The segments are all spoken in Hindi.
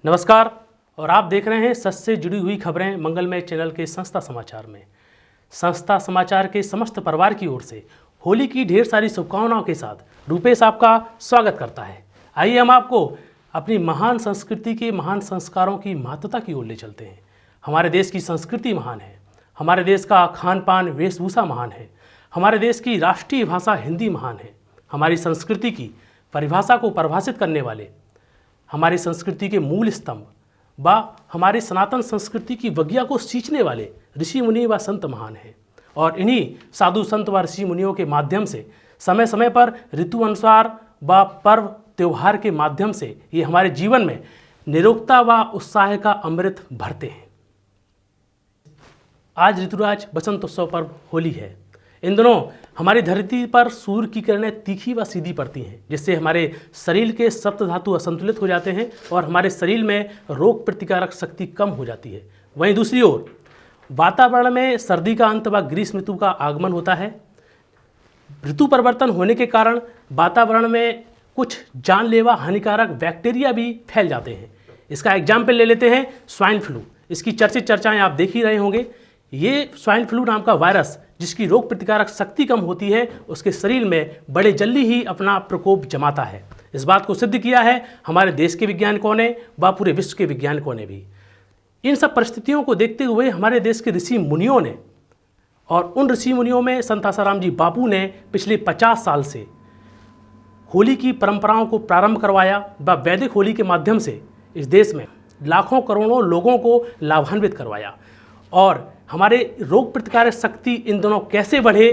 नमस्कार और आप देख रहे हैं सच से जुड़ी हुई खबरें मंगलमय चैनल के संस्था समाचार में। संस्था समाचार के समस्त परिवार की ओर से होली की ढेर सारी शुभकामनाओं के साथ रूपेश आपका स्वागत करता है। आइए हम आपको अपनी महान संस्कृति के महान संस्कारों की महत्वता की ओर ले चलते हैं। हमारे देश की संस्कृति महान है, हमारे देश का खान पान वेशभूषा महान है, हमारे देश की राष्ट्रीय भाषा हिंदी महान है। हमारी संस्कृति की परिभाषा को परिभाषित करने वाले, हमारी संस्कृति के मूल स्तंभ व हमारी सनातन संस्कृति की वज्ञा को सींचने वाले ऋषि मुनि व संत महान हैं। और इन्हीं साधु संत व ऋषि मुनियों के माध्यम से समय समय पर ऋतु अनुसार व पर्व त्योहार के माध्यम से ये हमारे जीवन में निरोगता व उत्साह का अमृत भरते हैं। आज ऋतुराज बसंत उत्सव पर्व होली है। इन दिनों हमारी धरती पर सूर्य की किरणें तीखी व सीधी पड़ती हैं, जिससे हमारे शरीर के सप्त धातु असंतुलित हो जाते हैं और हमारे शरीर में रोग प्रतिकारक शक्ति कम हो जाती है। वहीं दूसरी ओर वातावरण में सर्दी का अंत व ग्रीष्म ऋतु का आगमन होता है। ऋतु परिवर्तन होने के कारण वातावरण में कुछ जानलेवा हानिकारक बैक्टीरिया भी फैल जाते हैं। इसका एग्जाम्पल ले लेते हैं स्वाइन फ्लू। इसकी चर्चित चर्चाएँ आप देख ही रहे होंगे। ये स्वाइन फ्लू नाम का वायरस जिसकी रोग प्रतिकारक शक्ति कम होती है, उसके शरीर में बड़े जल्दी ही अपना प्रकोप जमाता है। इस बात को सिद्ध किया है हमारे देश के वैज्ञानिकों ने व पूरे विश्व के वैज्ञानिकों ने भी। इन सब परिस्थितियों को देखते हुए हमारे देश के ऋषि मुनियों ने, और उन ऋषि मुनियों में संत आसाराम जी बापू ने पिछले 50 साल से होली की परंपराओं को प्रारंभ करवाया व वैदिक होली के माध्यम से इस देश में लाखों करोड़ों लोगों को लाभान्वित करवाया। और हमारे रोग प्रतिकारक शक्ति इन दोनों कैसे बढ़े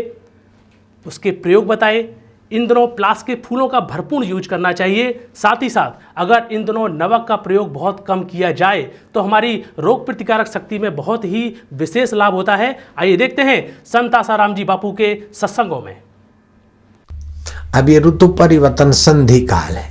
उसके प्रयोग बताए। इन दोनों प्लास के फूलों का भरपूर यूज करना चाहिए। साथ ही साथ अगर इन दोनों नमक का प्रयोग बहुत कम किया जाए तो हमारी रोग प्रतिकारक शक्ति में बहुत ही विशेष लाभ होता है। आइए देखते हैं संत आसाराम जी बापू के सत्संगों में। अब ये ऋतु परिवर्तन संधि काल है,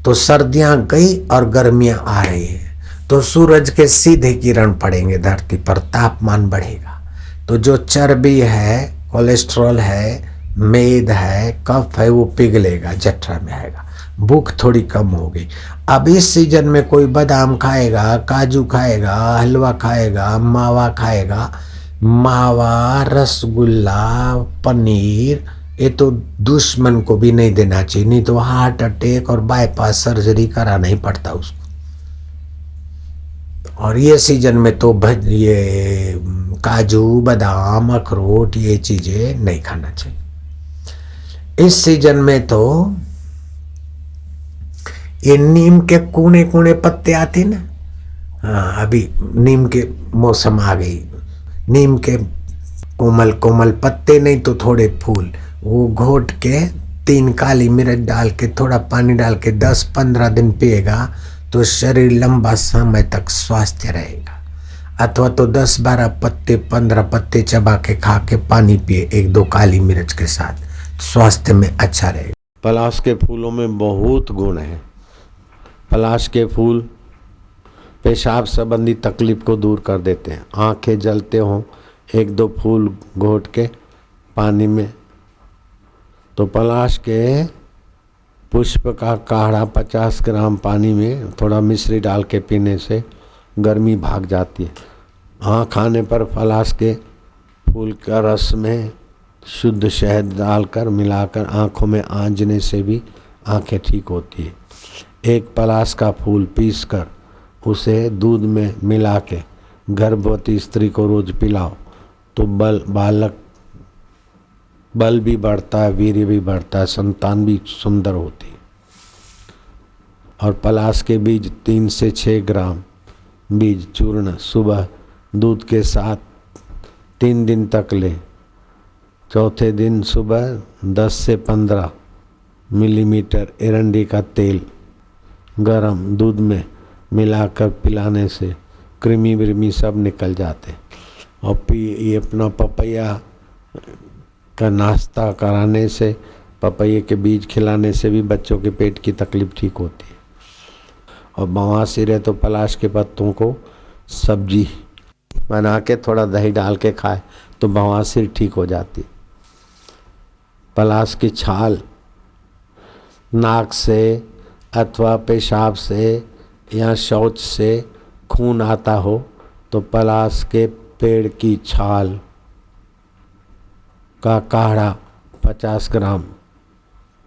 तो सर्दियां गई और गर्मियां आ रही है, तो सूरज के सीधे किरण पड़ेंगे धरती पर, तापमान बढ़ेगा। तो जो चर्बी है, कोलेस्ट्रॉल है, मेद है, कफ है, वो पिघलेगा, जठर में आएगा, भूख थोड़ी कम होगी। अब इस सीजन में कोई बादाम खाएगा, काजू खाएगा, हलवा खाएगा, मावा खाएगा, मावा, रसगुल्ला, पनीर, ये तो दुश्मन को भी नहीं देना चाहिए, नहीं तो हार्ट अटैक और बाईपास सर्जरी कराना ही पड़ता उसको। और ये सीजन में तो ये काजू, बादाम, अखरोट, ये चीजें नहीं खाना चाहिए। इस सीजन में तो ये नीम के कूने कूने पत्ते आते ना, हाँ अभी नीम के मौसम आ गई। नीम के कोमल कोमल पत्ते नहीं तो थोड़े फूल, वो घोट के 3 काली मिर्च डाल के थोड़ा पानी डाल के 10-15 दिन पिएगा तो शरीर लंबा समय तक स्वस्थ रहेगा। अथवा तो 10-12 पत्ते 15 पत्ते चबा के खा के पानी पिए 1-2 काली मिर्च के साथ, स्वास्थ्य में अच्छा रहेगा। पलाश के फूलों में बहुत गुण है। पलाश के फूल पेशाब संबंधी तकलीफ को दूर कर देते हैं। आंखें जलते हों 1-2 फूल घोट के पानी में, तो पलाश के पुष्प का काढ़ा 50 ग्राम पानी में थोड़ा मिश्री डाल के पीने से गर्मी भाग जाती है। आँख आने पर पलाश के फूल का रस में शुद्ध शहद डालकर मिलाकर आँखों में आंजने से भी आँखें ठीक होती है। एक पलाश का फूल पीसकर उसे दूध में मिला के गर्भवती स्त्री को रोज पिलाओ तो बल भी बढ़ता है, वीर्य भी बढ़ता है, संतान भी सुंदर होती है। और पलाश के बीज 3 से 6 ग्राम बीज चूर्ण सुबह दूध के साथ 3 दिन तक लें। चौथे दिन सुबह 10 से 15 मिलीमीटर एरंडी का तेल गरम दूध में मिलाकर पिलाने से कृमि विर्मी सब निकल जाते। और ये अपना पपैया का नाश्ता कराने से, पपैये के बीज खिलाने से भी बच्चों के पेट की तकलीफ ठीक होती है। और बवासीर है तो पलाश के पत्तों को सब्जी बना के थोड़ा दही डाल के खाए तो बवासीर ठीक हो जाती। पलाश की छाल नाक से अथवा पेशाब से या शौच से खून आता हो तो पलाश के पेड़ की छाल का काढ़ा 50 ग्राम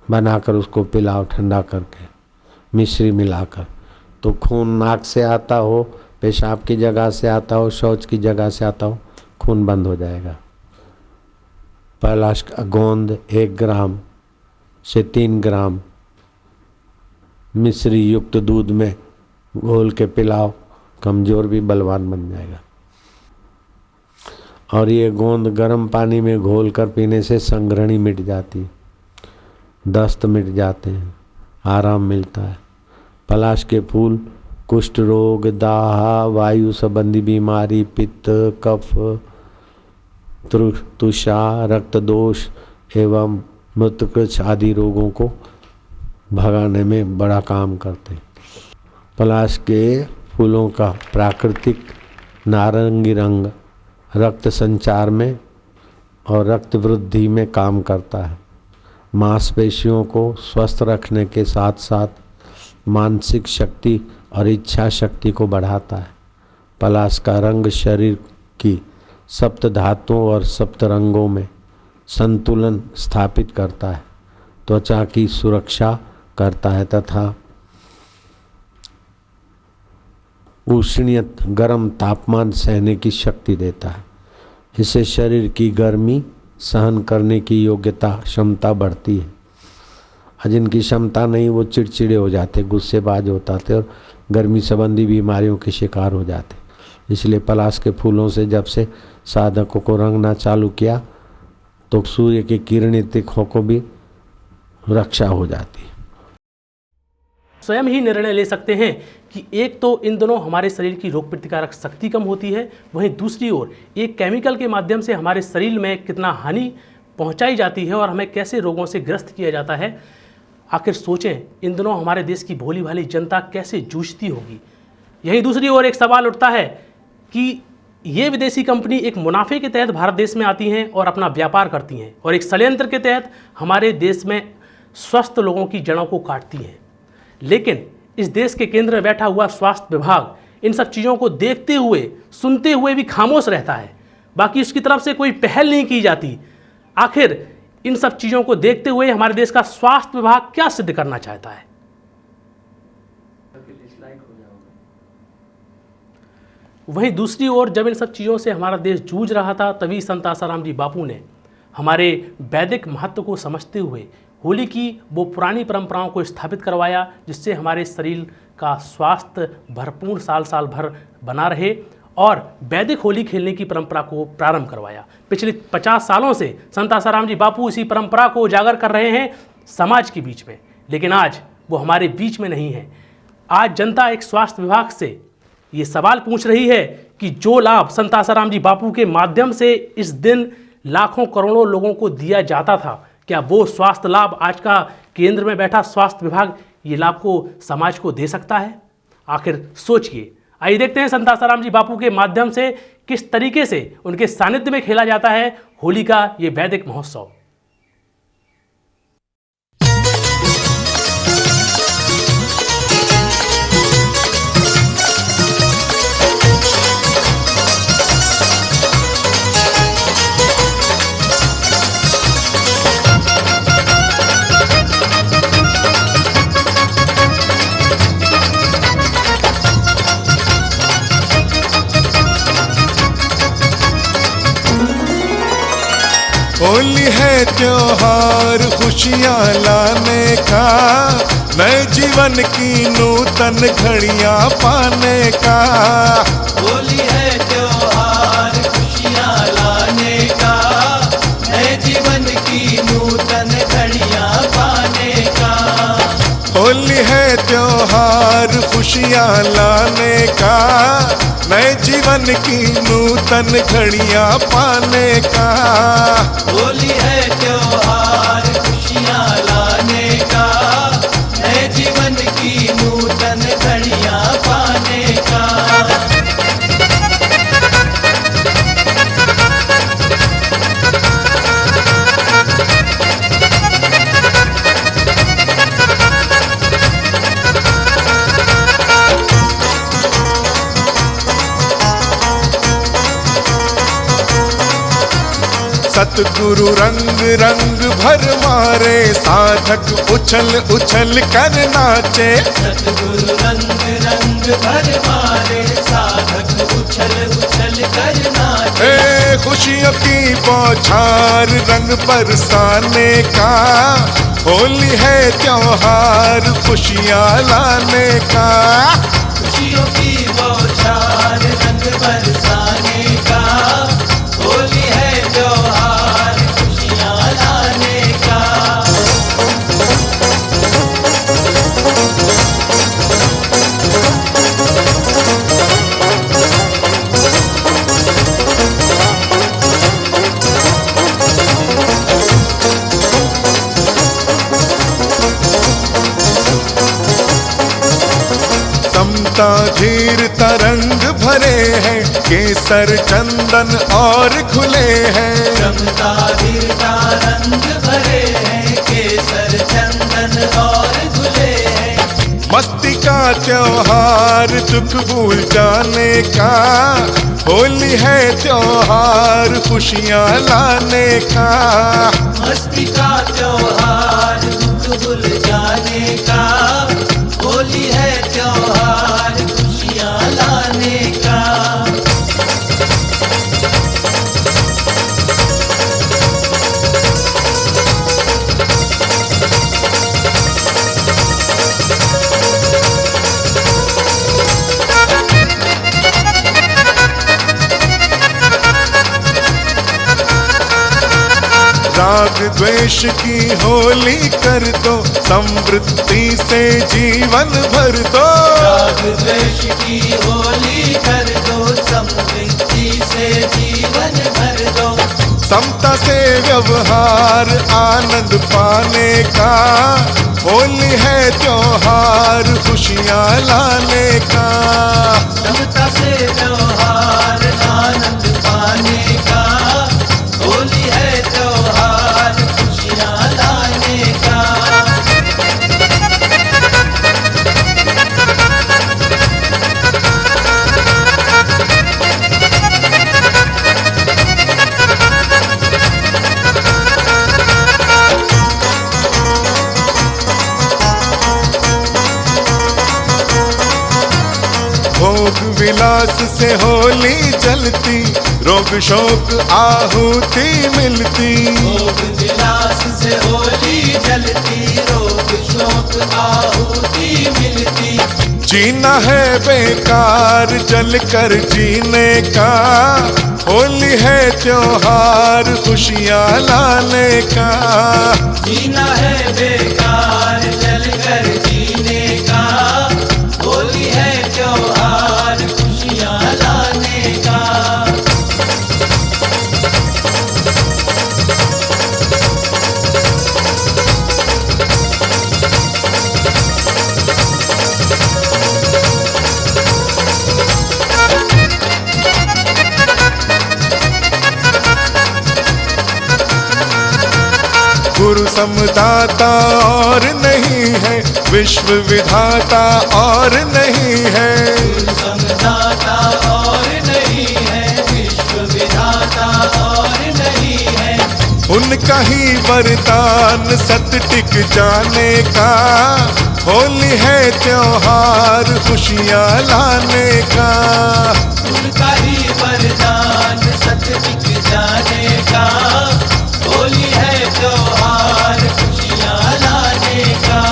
बनाकर उसको पिलाओ, ठंडा करके मिश्री मिलाकर। तो खून नाक से आता हो, पेशाब की जगह से आता हो, शौच की जगह से आता हो, खून बंद हो जाएगा। पलाश का गोंद 1 ग्राम से 3 ग्राम मिश्री युक्त दूध में घोल के पिलाओ, कमजोर भी बलवान बन जाएगा। और ये गोंद गर्म पानी में घोल कर पीने से संघृणी मिट जाती, दस्त मिट जाते हैं, आराम मिलता है। पलाश के फूल कुष्ठ रोग, दाह, वायु संबंधी बीमारी, पित्त, कफ, तुषा, रक्त दोष एवं मूत्रकृच्छ आदि रोगों को भगाने में बड़ा काम करते हैं। पलाश के फूलों का प्राकृतिक नारंगी रंग रक्त संचार में और रक्त वृद्धि में काम करता है। मांसपेशियों को स्वस्थ रखने के साथ साथ मानसिक शक्ति और इच्छा शक्ति को बढ़ाता है। पलाश का रंग शरीर की सप्त धातुओं और सप्त रंगों में संतुलन स्थापित करता है, त्वचा की सुरक्षा करता है तथा उष्णियत गर्म तापमान सहने की शक्ति देता है। इससे शरीर की गर्मी सहन करने की योग्यता क्षमता बढ़ती है। और जिनकी क्षमता नहीं वो चिड़चिड़े हो जाते, गुस्सेबाज हो जाते और गर्मी संबंधी बीमारियों के शिकार हो जाते। इसलिए पलाश के फूलों से जब से साधकों को रंगना चालू किया तो सूर्य की किरणें तिखों को भी रक्षा हो जाती है। स्वयं ही निर्णय ले सकते हैं कि एक तो इन दोनों हमारे शरीर की रोग प्रतिकारक शक्ति कम होती है, वहीं दूसरी ओर एक केमिकल के माध्यम से हमारे शरीर में कितना हानि पहुंचाई जाती है और हमें कैसे रोगों से ग्रस्त किया जाता है। आखिर सोचें, इन दिनों हमारे देश की भोली भाली जनता कैसे जूझती होगी। यहीं दूसरी ओर एक सवाल उठता है कि ये विदेशी कंपनी एक मुनाफे के तहत भारत देश में आती हैं और अपना व्यापार करती हैं और एक षड्यंत्र के तहत हमारे देश में स्वस्थ लोगों की जड़ों को काटती हैं। लेकिन इस देश के केंद्र में बैठा हुआ स्वास्थ्य विभाग इन सब चीज़ों को देखते हुए सुनते हुए भी खामोश रहता है, बाकी उसकी तरफ से कोई पहल नहीं की जाती। आखिर इन सब चीज़ों को देखते हुए हमारे देश का स्वास्थ्य विभाग क्या सिद्ध करना चाहता है? वहीं दूसरी ओर जब इन सब चीज़ों से हमारा देश जूझ रहा था, तभी संत आसाराम जी बापू ने हमारे वैदिक महत्व को समझते हुए होली की वो पुरानी परंपराओं को स्थापित करवाया, जिससे हमारे शरीर का स्वास्थ्य भरपूर साल साल भर बना रहे, और वैदिक होली खेलने की परंपरा को प्रारंभ करवाया। पिछले 50 सालों से संत आसाराम जी बापू इसी परंपरा को उजागर कर रहे हैं समाज के बीच में, लेकिन आज वो हमारे बीच में नहीं है। आज जनता एक स्वास्थ्य विभाग से ये सवाल पूछ रही है कि जो लाभ संत आसाराम जी बापू के माध्यम से इस दिन लाखों करोड़ों लोगों को दिया जाता था, क्या वो स्वास्थ्य लाभ आज का केंद्र में बैठा स्वास्थ्य विभाग ये लाभ को समाज को दे सकता है? आखिर सोचिए। आइए देखते हैं संत आसाराम जी बापू के माध्यम से किस तरीके से उनके सानिध्य में खेला जाता है होली का ये वैदिक महोत्सव। होली है त्योहार खुशियाँ लाने का, नए जीवन की नूतन घड़ियाँ पाने का। होली है त्योहार खुशियाँ लाने का, नए जीवन की नूतन घड़ियाँ पाने का। होली है त्योहार खुशियाँ लाने का, नए जीवन की नूतन घड़ियाँ पाने का। होली है त्योहार खुशियाँ लाने का, नए जीवन की नूतन घड़ियाँ पाने का। सतगुरु रंग रंग भर मारे, साधक उछल उछल कर नाचे। सतगुरु रंग रंग भर मारे, साधक उछल उछल कर नाचे। खुशियों की बौछार रंग बरसाने का, होली है त्योहार खुशियाँ लाने का। खुशियों की बौछार रंग बरसाने का, होली है त्योहार खुशियाँ लाने का। समता धीर तरंग भरे हैं, केसर चंदन और खुले हैं। समता धीरता रंग भरे हैं, केसर चंदन और खुले हैं। मस्ती का त्योहार दुख भूल जाने का, होली है त्योहार खुशियाँ लाने का। मस्ती का त्योहार दुख भूल जाने का, होली है त्योहार खुशियाँ लाने का। राग द्वेष की होली कर दो, समृद्धि से जीवन भर दो। राग द्वेष की होली कर दो, समृद्धि से जीवन भर दो। समता से व्यवहार आनंद पाने का, होली है त्योहार खुशियाँ लाने का। समता से व्यवहार आनंद पाने का, होली है त्योहार खुशियाँ लाने का। भोग विलास से होली जलती, रोग शोक आहुति मिलती। भोग विलास से होली जलती, रोग शोक आहुति मिलती। जीना है बेकार जल कर जीने का, होली है त्योहार खुशियाँ लाने का। जीना है बेकार जल कर जीने का, होली है त्योहार खुशियाँ लाने का। गुरु समदाता और नहीं है, विश्व विधाता और नहीं है। समदाता और नहीं है, विश्व विधाता और नहीं है। उनका ही वरदान सत टिक जाने का, होली है त्योहार खुशियाँ लाने का। उनका ही वरदान सत टिक जाने का, होली है त्योहार खुशियाँ लाने का।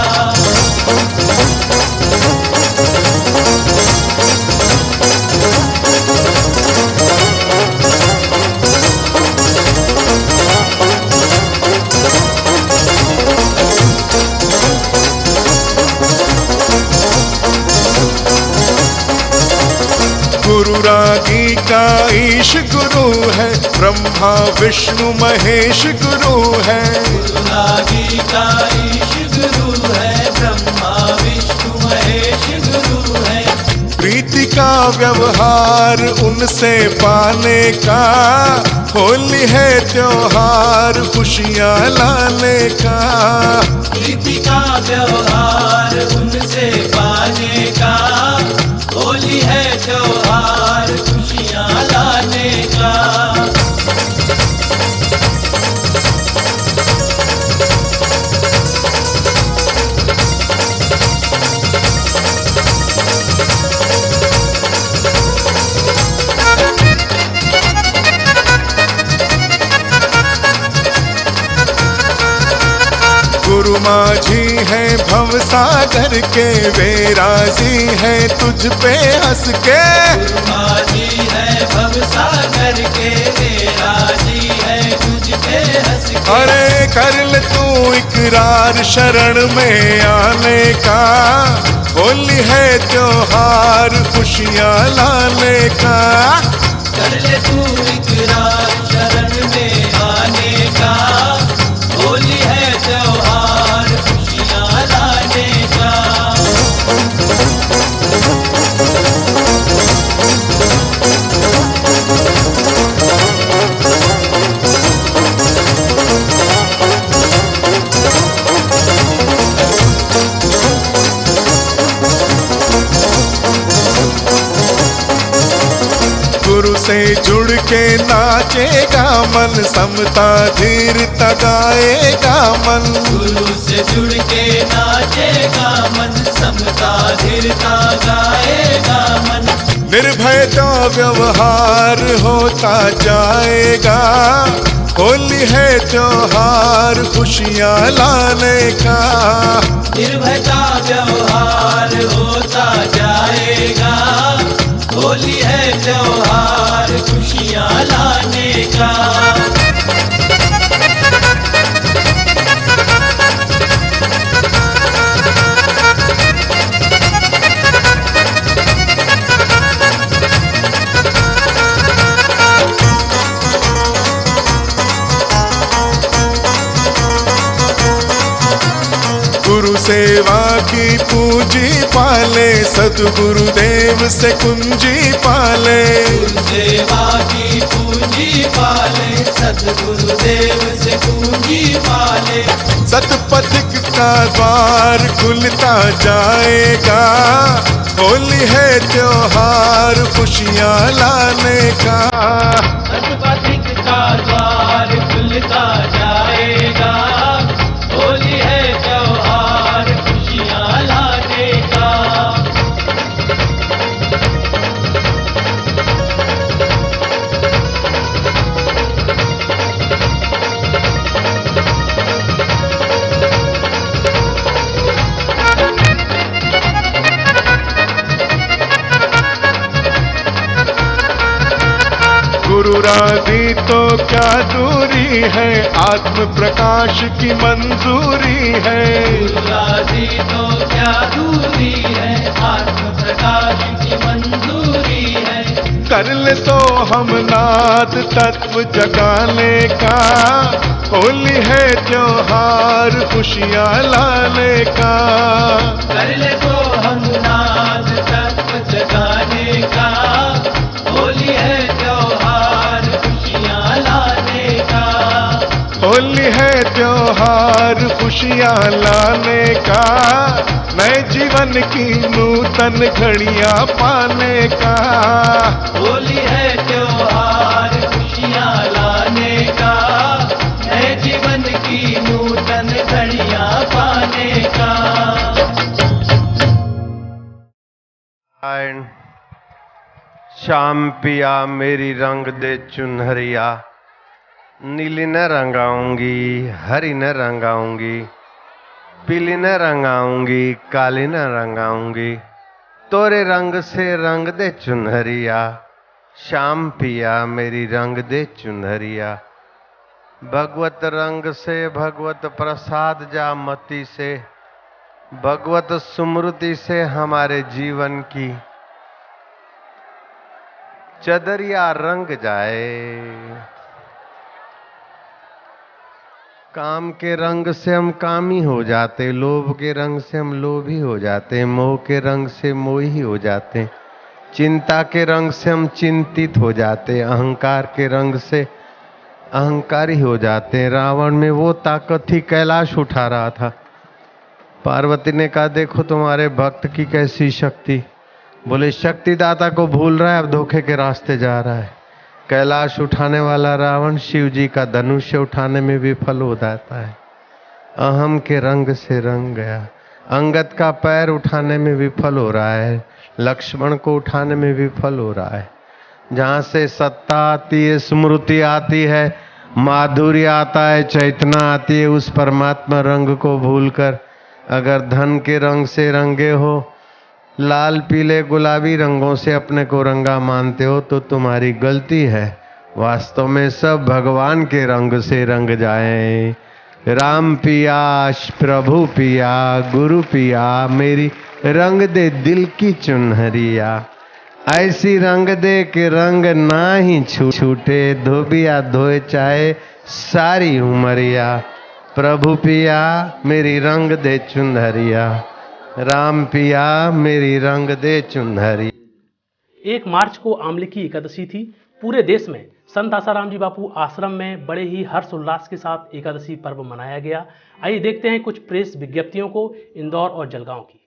गुरु रागी का ईश गुरु है, ब्रह्मा विष्णु महेश गुरु है। गुरु रागी का ईश गुरु है, ब्रह्मा विष्णु महेश गुरु है। प्रीति का व्यवहार उनसे पाने का, होली है त्योहार खुशियाँ लाने का। प्रीति का व्यवहार उनसे पाने का, होली है त्योहार खुशियाँ लाने का। गुरु माझी है भव सागर के, वे राजी है तुझ पे हंस के। माझी है भव सागर के, वे राजी है तुझ पे हंस के। अरे कर ले तू इकरार शरण में आने का, होली है त्योहार खुशियाँ लाने का। कर ले तू इकरार शरण में आने का, होली है त्योहार खुशियाँ लाने का। गुरु से जुड़ के नाचेगा मन, समता धीरता गाएगा मन। गुरु से जुड़ के नाचेगा मन, समता धीरता गाएगा मन। निर्भयता व्यवहार होता जाएगा, होली है त्योहार खुशियाँ लाने का। निर्भयता व्यवहार होता जाएगा, होली है त्योहार खुशियाँ लाने का। गुरु सेवा की पूंजी पाले, सद्गुरुदेव से कुंजी पाले। गुरु सेवा की पूंजी पाले, सद्गुरुदेव से पूंजी पाले। सतपथिक का द्वार खुलता जाएगा, होली है त्योहार खुशियाँ लाने का। सतपथिक का द्वार खुलता जाएगा, होली है त्योहार खुशियाँ लाने का। गुरु राजी तो क्या दूरी है, आत्म प्रकाश की मंजूरी है। गुरु राजी तो क्या दूरी है, आत्म प्रकाश की मंजूरी है। कर ले तो हम नाद तत्व जगाने का, होली है त्योहार खुशियाँ लाने का। कर ले तो हम नाद तत्व जगाने का, होली है त्योहार खुशियाँ लाने का। होली है त्योहार खुशियाँ लाने का, नए जीवन की नूतन घड़ियाँ पाने का। होली है त्योहार खुशियाँ लाने का, नए जीवन की नूतन घड़ियाँ पाने का। श्याम पिया मेरी रंग दे चुनहरिया, नीली न रंगाऊंगी हरी न रंगाऊंगी, पीली न रंगाऊंगी काली न रंगाऊंगी, तोरे रंग से रंग दे चुनहरिया। श्याम पिया मेरी रंग दे चुनहरिया, भगवत रंग से भगवत प्रसाद जा मति से, भगवत स्मृति से हमारे जीवन की चदरिया रंग जाए। काम के रंग से हम कामी हो जाते, लोभ के रंग से हम लोभी हो जाते, मोह के रंग से मोही हो जाते, चिंता के रंग से हम चिंतित हो जाते, अहंकार के रंग से अहंकारी हो जाते। रावण में वो ताकत थी, कैलाश उठा रहा था। पार्वती ने कहा देखो तुम्हारे भक्त की कैसी शक्ति। बोले शक्तिदाता को भूल रहा है, अब धोखे के रास्ते जा रहा है। कैलाश उठाने वाला रावण शिव जी का धनुष्य उठाने में विफल हो जाता है। अहम के रंग से रंग गया। अंगद का पैर उठाने में विफल हो रहा है, लक्ष्मण को उठाने में विफल हो रहा है। जहाँ से सत्ता आती है, स्मृति आती है, माधुर्य आता है, चैतना आती है उस परमात्मा रंग को भूलकर। अगर धन के रंग से रंगे हो, लाल पीले गुलाबी रंगों से अपने को रंगा मानते हो, तो तुम्हारी गलती है। वास्तव में सब भगवान के रंग से रंग जाएं। राम पिया, प्रभु पिया, गुरु पिया, मेरी रंग दे दिल की चुनहरिया। ऐसी रंग दे कि रंग ना ही छूटे, धोबिया धोए चाहे सारी उमरिया। प्रभु पिया मेरी रंग दे चुनहरिया, राम पिया मेरी रंग दे चुनहरी। 1 मार्च को आंवले की एकादशी थी। पूरे देश में संत आसाराम जी बापू आश्रम में बड़े ही हर्षोल्लास के साथ एकादशी पर्व मनाया गया। आइए देखते हैं कुछ प्रेस विज्ञप्तियों को इंदौर और जलगांव की।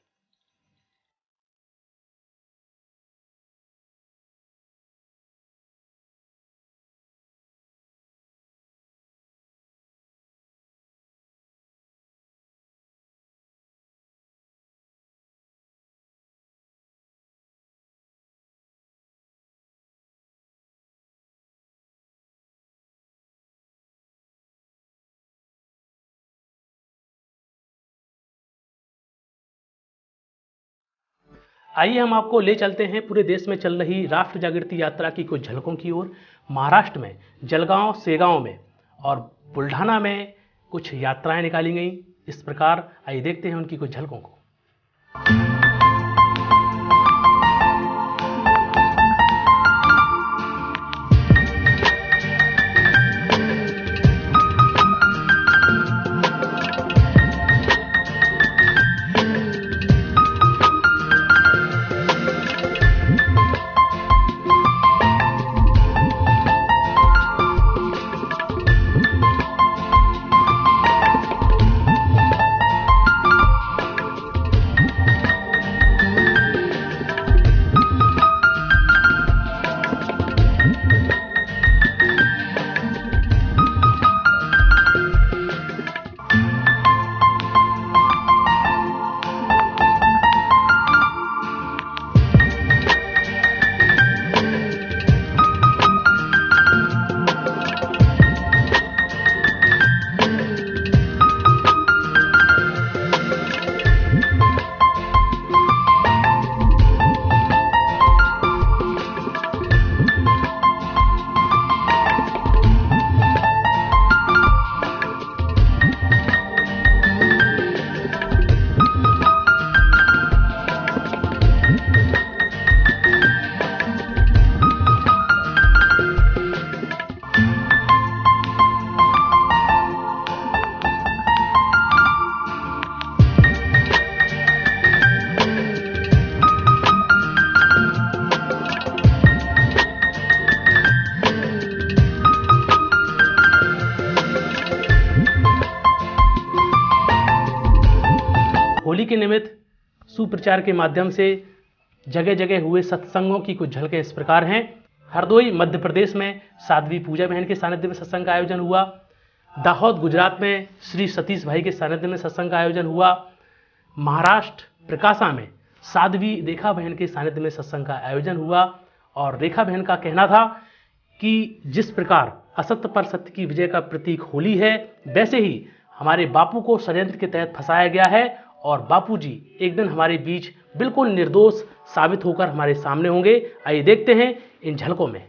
आइए हम आपको ले चलते हैं पूरे देश में चल रही राष्ट्र जागृति यात्रा की कुछ झलकों की ओर। महाराष्ट्र में जलगांव, सेगांव में और बुल्ढाना में कुछ यात्राएं निकाली गई। इस प्रकार आइए देखते हैं उनकी कुछ झलकों को। होली के निमित्त सुप्रचार के माध्यम से जगह जगह हुए सत्संगों की कुछ झलकें इस प्रकार हैं। हरदोई मध्य प्रदेश में साध्वी पूजा बहन के सानिध्य में सत्संग का आयोजन हुआ। दाहोद गुजरात में श्री सतीश भाई के सानिध्य में सत्संग का आयोजन हुआ। महाराष्ट्र प्रकाशा में साध्वी रेखा बहन के सानिध्य में सत्संग का आयोजन हुआ। और रेखा बहन का कहना था कि जिस प्रकार असत्य पर सत्य की विजय का प्रतीक होली है, वैसे ही हमारे बापू को षड्यंत्र के तहत फंसाया गया है और बापू जी एक दिन हमारे बीच बिल्कुल निर्दोष साबित होकर हमारे सामने होंगे। आइए देखते हैं इन झलकों में।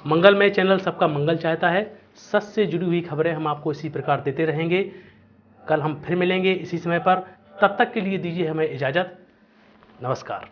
मंगलमय चैनल सबका मंगल चाहता है। सच से जुड़ी हुई खबरें हम आपको इसी प्रकार देते रहेंगे। कल हम फिर मिलेंगे इसी समय पर। तब तक के लिए दीजिए हमें इजाज़त। नमस्कार।